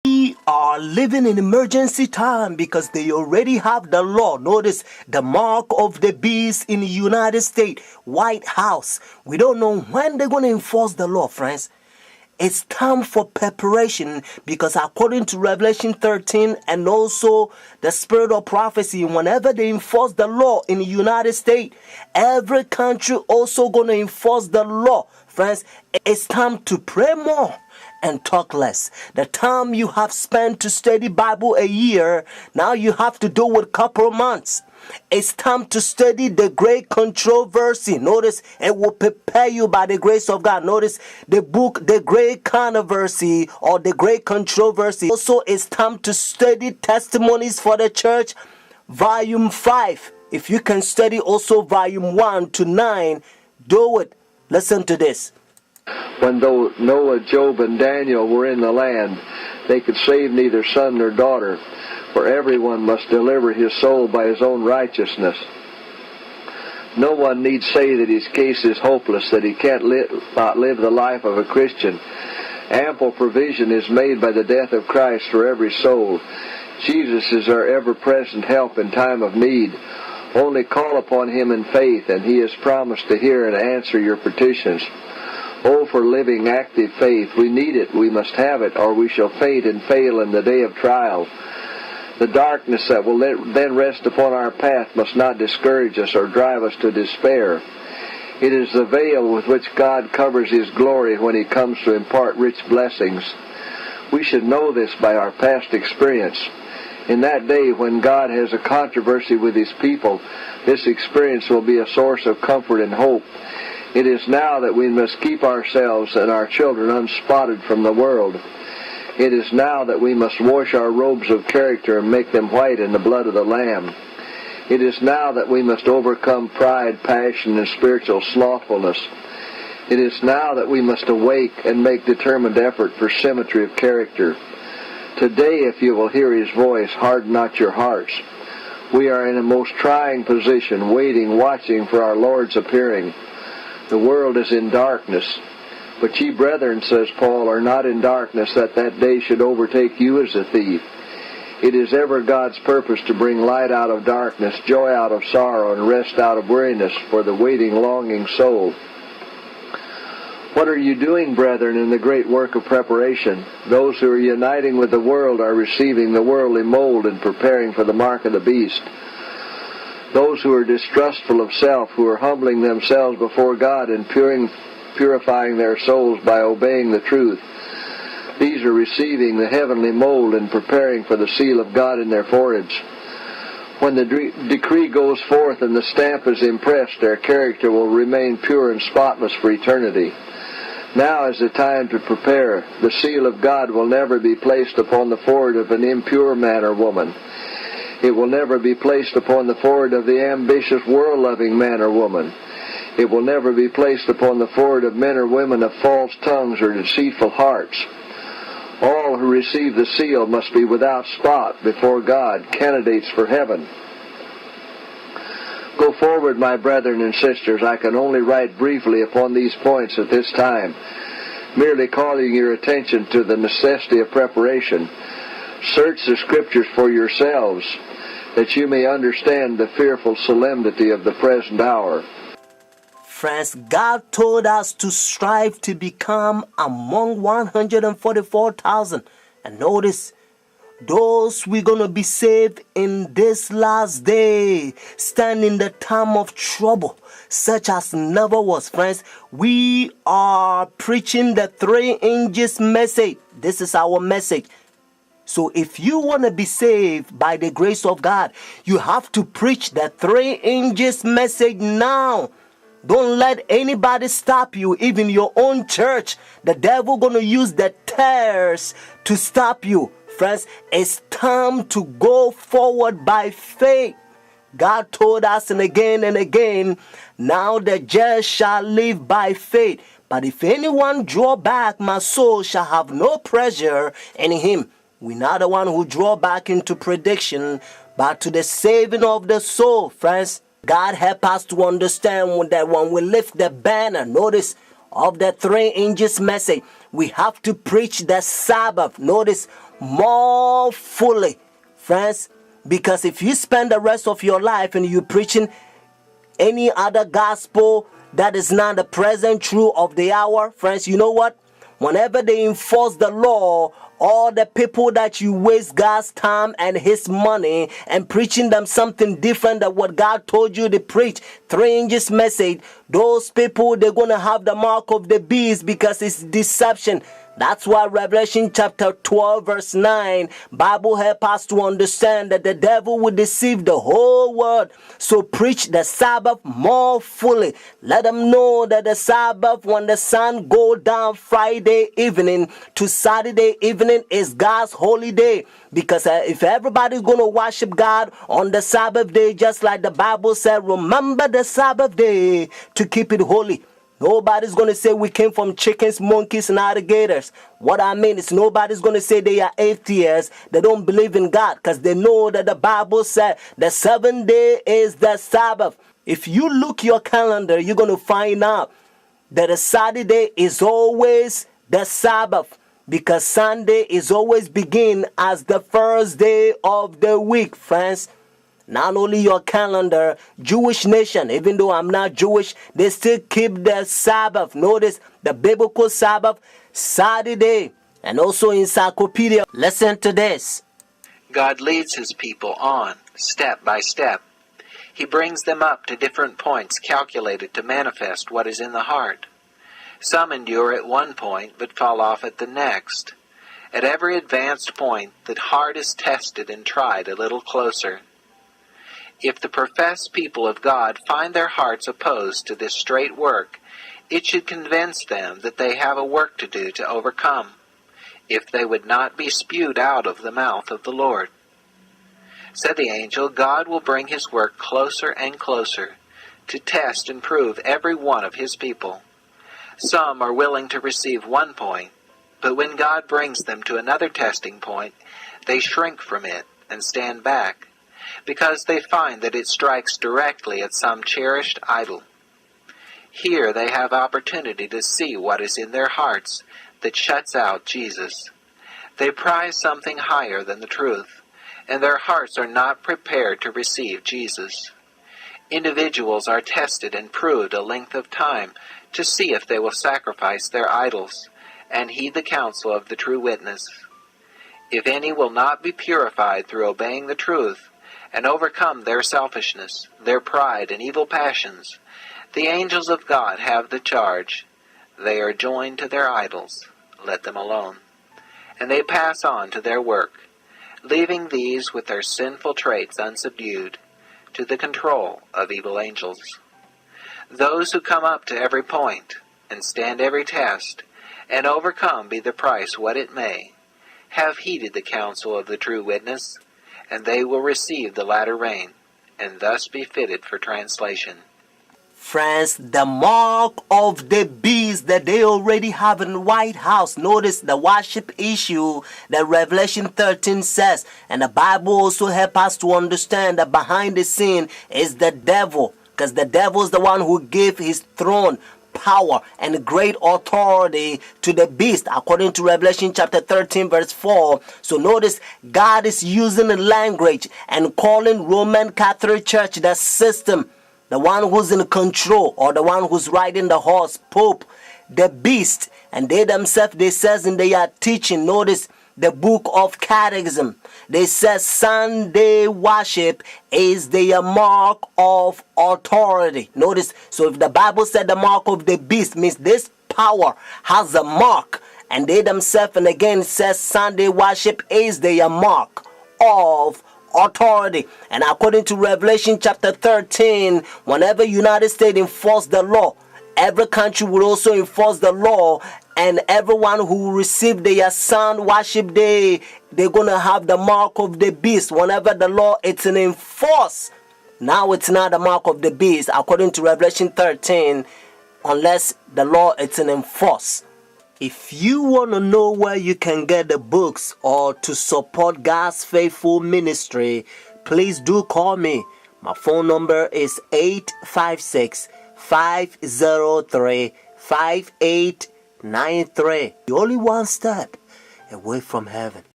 We are living in emergency time because they already have the law. Notice the mark of the beast in the United States, White House. We don't know when they're going to enforce the law, friends. It's time for preparation because according to Revelation 13 and also the spirit of prophecy, whenever they enforce the law in the United States, every country also going to enforce the law. Friends, it's time to pray more and talk less. The time you have spent to study Bible a year, now you have to do it a couple of months. It's time to study the great controversy. Notice, it will prepare you by the grace of God. Notice the book, The Great Controversy or The Great Controversy. Also, it's time to study Testimonies for the Church, Volume 5. If you can study also Volume 1 to 9, do it. Listen to this. When though Noah, Job, and Daniel were in the land, they could save neither son nor daughter, for everyone must deliver his soul by his own righteousness. No one need say that his case is hopeless, that he can't not live the life of a Christian. Ample provision is made by the death of Christ for every soul. Jesus is our ever-present help in time of need. Only call upon him in faith, and he has promised to hear and answer your petitions. Oh, for living, active faith. We need it, we must have it, or we shall faint and fail in the day of trial. The darkness that will then rest upon our path must not discourage us or drive us to despair. It is the veil with which God covers his glory when he comes to impart rich blessings. We should know this by our past experience. In that day when God has a controversy with his people, this experience will be a source of comfort and hope. It is now that we must keep ourselves and our children unspotted from the world. It is now that we must wash our robes of character and make them white in the blood of the Lamb. It is now that we must overcome pride, passion, and spiritual slothfulness. It is now that we must awake and make determined effort for symmetry of character. Today, if you will hear his voice, harden not your hearts. We are in a most trying position, waiting, watching for our Lord's appearing. The world is in darkness. But ye brethren, says Paul, are not in darkness, that day should overtake you as a thief. It is ever God's purpose to bring light out of darkness, joy out of sorrow, and rest out of weariness for the waiting, longing soul. What are you doing, brethren, in the great work of preparation? Those who are uniting with the world are receiving the worldly mold and preparing for the mark of the beast. Those who are distrustful of self, who are humbling themselves before God and purifying their souls by obeying the truth, these are receiving the heavenly mold and preparing for the seal of God in their foreheads. When the decree goes forth and the stamp is impressed, their character will remain pure and spotless for eternity. Now is the time to prepare. The seal of God will never be placed upon the forehead of an impure man or woman. It will never be placed upon the forehead of the ambitious, world-loving man or woman. It will never be placed upon the forehead of men or women of false tongues or deceitful hearts. All who receive the seal must be without spot before God, candidates for heaven. Go forward, my brethren and sisters. I can only write briefly upon these points at this time, merely calling your attention to the necessity of preparation. Search the Scriptures for yourselves, that you may understand the fearful solemnity of the present hour. Friends, God told us to strive to become among 144,000. And notice, those we're going to be saved in this last day, stand in the time of trouble, such as never was. Friends, we are preaching the 3 inches message. This is our message. So if you want to be saved by the grace of God, you have to preach the 3 inches message now. Don't let anybody stop you, even your own church. The devil going to use the tares to stop you. Friends, it's time to go forward by faith. God told us and again, now the just shall live by faith. But if anyone draw back, my soul shall have no pleasure in him. We're not the one who draw back into prediction, but to the saving of the soul, friends. God help us to understand that when we lift the banner, notice, of the 3 inches message, we have to preach the Sabbath. Notice, more fully, friends. Because if you spend the rest of your life and you preaching any other gospel that is not the present truth of the hour, friends, you know what? Whenever they enforce the law, all the people that you waste God's time and his money and preaching them something different than what God told you to preach, 3 inches message, those people, they're going to have the mark of the beast because it's deception. That's why Revelation chapter 12 verse 9, Bible help us to understand that the devil will deceive the whole world. So preach the Sabbath more fully. Let them know that the Sabbath, when the sun go down Friday evening to Saturday evening, is God's holy day. Because if everybody's going to worship God on the Sabbath day, just like the Bible said, remember the Sabbath day to keep it holy. Nobody's going to say we came from chickens, monkeys, and alligators. What I mean is nobody's going to say they are atheists. They don't believe in God because they know that the Bible said the 7th day is the Sabbath. If you look your calendar, you're going to find out that the Saturday is always the Sabbath because Sunday is always begin as the first day of the week, friends. Not only your calendar, Jewish nation, even though I'm not Jewish, they still keep the Sabbath. Notice the biblical Sabbath, Saturday, and also encyclopedia. Listen to this. God leads his people on, step by step. He brings them up to different points calculated to manifest what is in the heart. Some endure at one point, but fall off at the next. At every advanced point, the heart is tested and tried a little closer. If the professed people of God find their hearts opposed to this straight work, it should convince them that they have a work to do to overcome, if they would not be spewed out of the mouth of the Lord. Said the angel, God will bring his work closer and closer, to test and prove every one of his people. Some are willing to receive one point, but when God brings them to another testing point, they shrink from it and stand back, because they find that it strikes directly at some cherished idol. Here they have opportunity to see what is in their hearts that shuts out Jesus. They prize something higher than the truth, and their hearts are not prepared to receive Jesus. Individuals are tested and proved a length of time to see if they will sacrifice their idols and heed the counsel of the true witness. If any will not be purified through obeying the truth, and overcome their selfishness, their pride, and evil passions, the angels of God have the charge. They are joined to their idols. Let them alone. And they pass on to their work, leaving these with their sinful traits unsubdued, to the control of evil angels. Those who come up to every point, and stand every test, and overcome be the price what it may, have heeded the counsel of the true witness, and they will receive the latter rain, and thus be fitted for translation. Friends, the mark of the beast that they already have in the White House. Notice the worship issue that Revelation 13 says. And the Bible also helps us to understand that behind the scene is the devil. Because the devil is the one who gave his throne, power, and great authority to the beast, according to Revelation chapter 13 verse 4. So notice God is using the language and calling Roman Catholic Church the system, the one who's in control, or the one who's riding the horse, Pope, the beast. And they themselves, they says in their teaching, notice the book of Catechism, they say Sunday worship is the mark of authority. Notice, so if the Bible said the mark of the beast, means this power has a mark. And they themselves, and again, says Sunday worship is the mark of authority. And according to Revelation chapter 13, whenever United States enforce the law, every country will also enforce the law, and everyone who will receive their sun worship day, they're going to have the mark of the beast. Whenever the law it's in enforce, now it's not the mark of the beast, according to Revelation 13, unless the law it's in enforce. If you want to know where you can get the books or to support God's faithful ministry, please do call me. My phone number is 856-503-5893. You're only one step away from heaven.